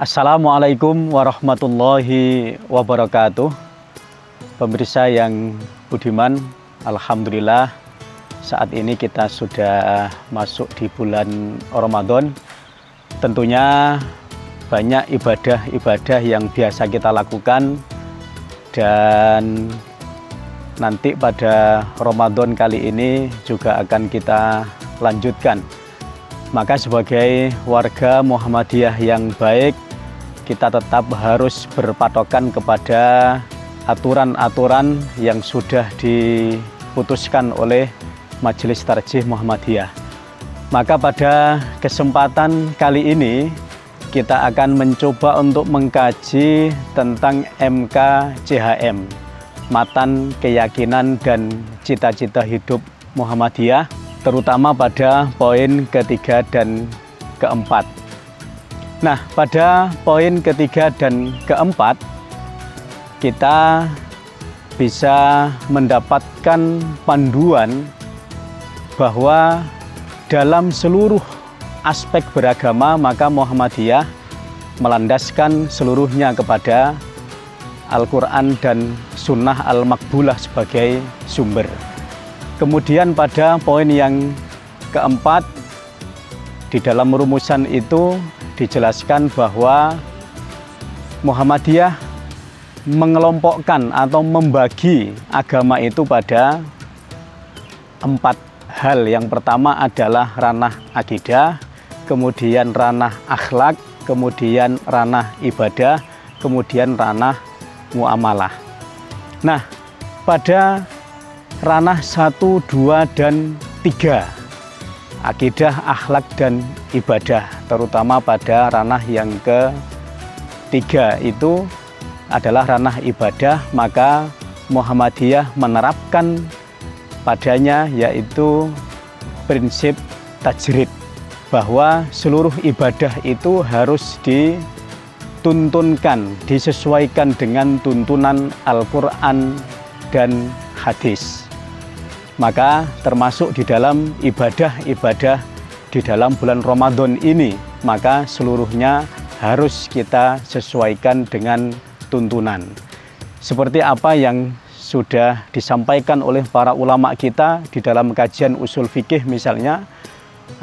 Assalamualaikum warahmatullahi wabarakatuh. Pemirsa yang budiman, alhamdulillah saat ini kita sudah masuk di bulan Ramadan. Tentunya banyak ibadah-ibadah yang biasa kita lakukan, dan nanti pada Ramadan kali ini juga akan kita lanjutkan. Maka sebagai warga Muhammadiyah yang baik, kita tetap harus berpatokan kepada aturan-aturan yang sudah diputuskan oleh Majelis Tarjih Muhammadiyah. Maka pada kesempatan kali ini kita akan mencoba untuk mengkaji tentang MKCHM, Matan Keyakinan dan Cita-Cita Hidup Muhammadiyah, terutama pada poin ketiga dan keempat. Nah, pada poin ketiga dan keempat, kita bisa mendapatkan panduan bahwa dalam seluruh aspek beragama, maka Muhammadiyah melandaskan seluruhnya kepada Al-Quran dan Sunnah Al-Maqbulah sebagai sumber. Kemudian pada poin yang keempat, di dalam rumusan itu dijelaskan bahwa Muhammadiyah mengelompokkan atau membagi agama itu pada 4 hal. Yang pertama adalah ranah akidah, kemudian ranah akhlak, kemudian ranah ibadah, kemudian ranah muamalah. Nah, pada ranah 1, 2, dan 3, akidah, akhlak, dan ibadah, terutama pada ranah yang ketiga itu adalah ranah ibadah, maka Muhammadiyah menerapkan padanya yaitu prinsip tajrid, bahwa seluruh ibadah itu harus dituntunkan, disesuaikan dengan tuntunan Al-Quran dan hadis. Maka termasuk di dalam ibadah-ibadah di dalam bulan Ramadan ini, maka seluruhnya harus kita sesuaikan dengan tuntunan. Seperti apa yang sudah disampaikan oleh para ulama kita di dalam kajian usul fikih, misalnya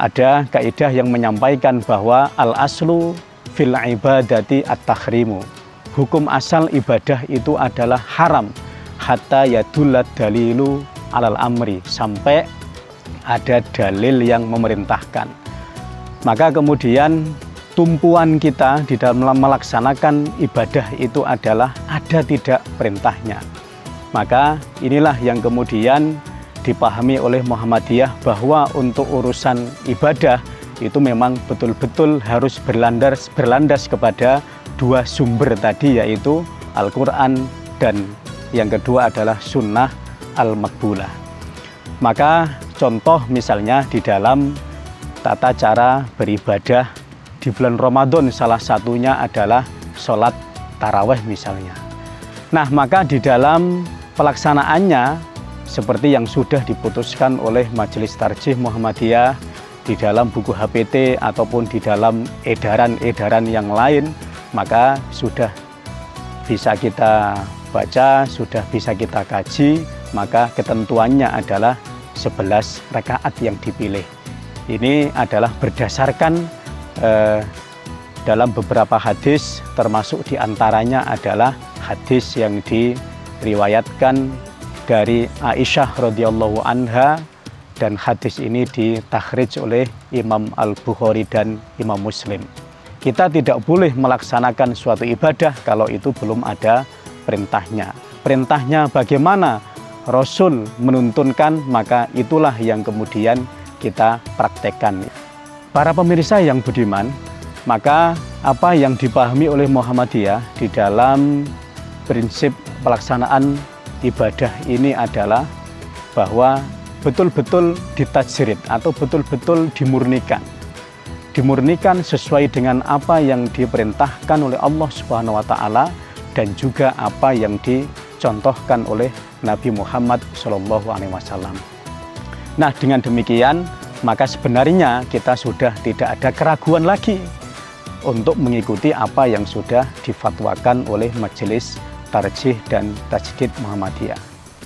ada kaidah yang menyampaikan bahwa al-aslu fil ibadati at-tahrimu. Hukum asal ibadah itu adalah haram hatta yadullat dalilu alal amri, sampai ada dalil yang memerintahkan. Maka kemudian tumpuan kita di dalam melaksanakan ibadah itu adalah ada tidak perintahnya. Maka inilah yang kemudian dipahami oleh Muhammadiyah bahwa untuk urusan ibadah itu memang betul-betul harus berlandas kepada 2 sumber tadi, yaitu Al-Quran dan yang kedua adalah Sunnah Al-Maqbulah. Maka contoh misalnya di dalam tata cara beribadah di bulan Ramadan, salah satunya adalah sholat tarawih misalnya. Nah, maka di dalam pelaksanaannya seperti yang sudah diputuskan oleh Majelis Tarjih Muhammadiyah di dalam buku HPT ataupun di dalam edaran-edaran yang lain, maka sudah bisa kita baca, sudah bisa kita kaji. Maka ketentuannya adalah 11 rakaat yang dipilih. Ini adalah berdasarkan dalam beberapa hadis, termasuk diantaranya adalah hadis yang diriwayatkan dari Aisyah radhiyallahu anha, dan hadis ini ditakhrij oleh Imam Al-Bukhari dan Imam Muslim. Kita tidak boleh melaksanakan suatu ibadah kalau itu belum ada perintahnya. Perintahnya bagaimana Rasul menuntunkan, maka itulah yang kemudian kita praktekkan. Para pemirsa yang budiman, maka apa yang dipahami oleh Muhammadiyah di dalam prinsip pelaksanaan ibadah ini adalah bahwa betul-betul ditajrid atau betul-betul dimurnikan. Dimurnikan sesuai dengan apa yang diperintahkan oleh Allah Subhanahu wa taala dan juga apa yang dicontohkan oleh Nabi Muhammad SAW. Nah, dengan demikian maka sebenarnya kita sudah tidak ada keraguan lagi untuk mengikuti apa yang sudah difatwakan oleh Majelis Tarjih dan Tajdid Muhammadiyah.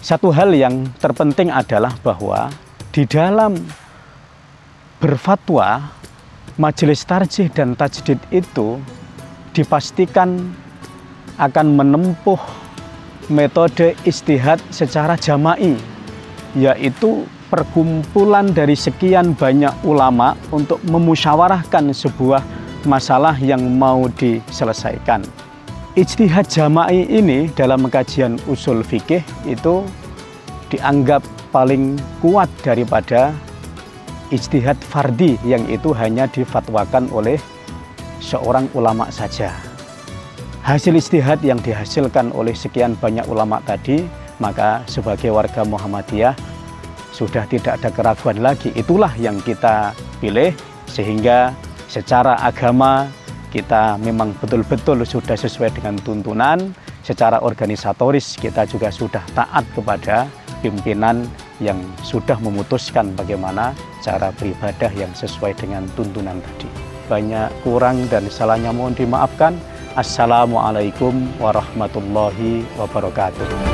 Satu hal yang terpenting adalah bahwa di dalam berfatwa Majelis Tarjih dan Tajdid itu dipastikan akan menempuh metode ijtihad secara jama'i, yaitu perkumpulan dari sekian banyak ulama untuk memusyawarahkan sebuah masalah yang mau diselesaikan. Ijtihad jama'i ini dalam kajian usul fikih itu dianggap paling kuat daripada ijtihad fardi yang itu hanya difatwakan oleh seorang ulama saja. Hasil ijtihad yang dihasilkan oleh sekian banyak ulama tadi, maka sebagai warga Muhammadiyah sudah tidak ada keraguan lagi. Itulah yang kita pilih, sehingga secara agama kita memang betul-betul sudah sesuai dengan tuntunan. Secara organisatoris kita juga sudah taat kepada pimpinan yang sudah memutuskan bagaimana cara beribadah yang sesuai dengan tuntunan tadi. Banyak kurang dan salahnya mohon dimaafkan. Assalamualaikum warahmatullahi wabarakatuh.